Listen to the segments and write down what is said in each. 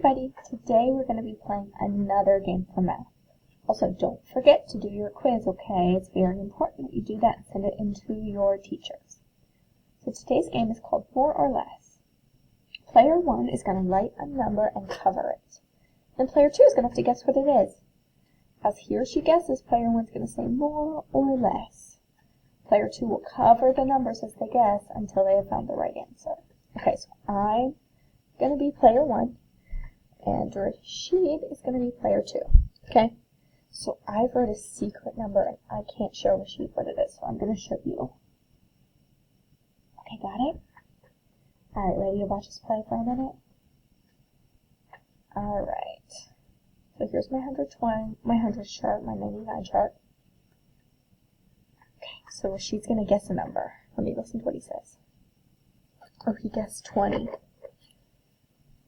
everybody! Today we're going to be playing another game for math. Also, don't forget to do your quiz, okay? It's very important that you do that and send it in to your teachers. So today's game is called More or Less. Player 1 is going to write a number and cover it. Then player 2 is going to have to guess what it is. As he or she guesses, player 1 is going to say more or less. Player 2 will cover the numbers as they guess until they have found the right answer. Okay, so I'm going to be player 1, and Rashid is going to be player 2. Okay? So I wrote a secret number, and I can't show Rashid what it is, so I'm going to show you. Okay, got it? Alright, ready to watch us play for a minute? Alright. So here's my 100 chart, my 99 chart. Okay, so Rashid's going to guess a number. Let me listen to what he says. Oh, he guessed 20.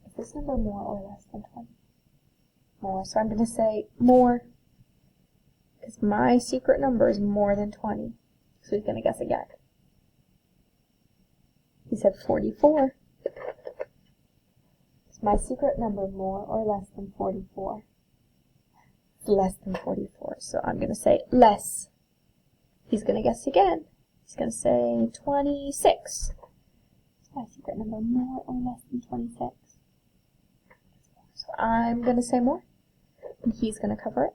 Is this number more or less than 20? More. So I'm going to say more, because my secret number is more than 20. So he's going to guess again. He said 44. Is my secret number more or less than 44? It's less than 44. So I'm going to say less. He's going to guess again. He's going to say 26. Is my secret number more or less than 26? So I'm going to say more, and he's going to cover it.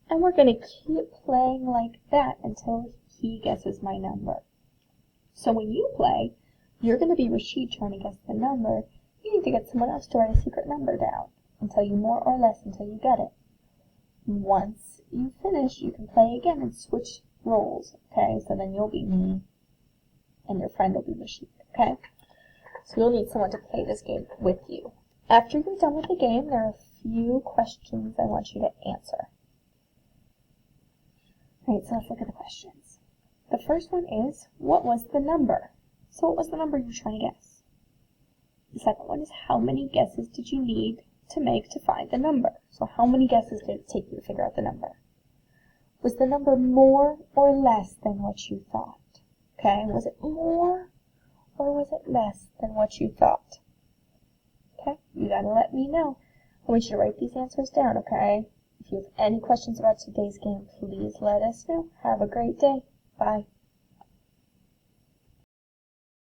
And we're going to keep playing like that until he guesses my number. So when you play, you're going to be Rashid trying to guess the number. You need to get someone else to write a secret number down until you more or less until you get it. Once you finish, you can play again and switch roles. Okay, so then you'll be me, and your friend will be Rashid. Okay, so you'll need someone to play this game with you. After you're done with the game, there are a few questions I want you to answer. Alright, so let's look at the questions. The first one is, what was the number? So what was the number you were trying to guess? The second one is, how many guesses did you need to make to find the number? So how many guesses did it take you to figure out the number? Was the number more or less than what you thought? Okay, was it more or was it less than what you thought? Okay, you gotta let me know. I want you to write these answers down, okay? If you have any questions about today's game, please let us know. Have a great day. Bye.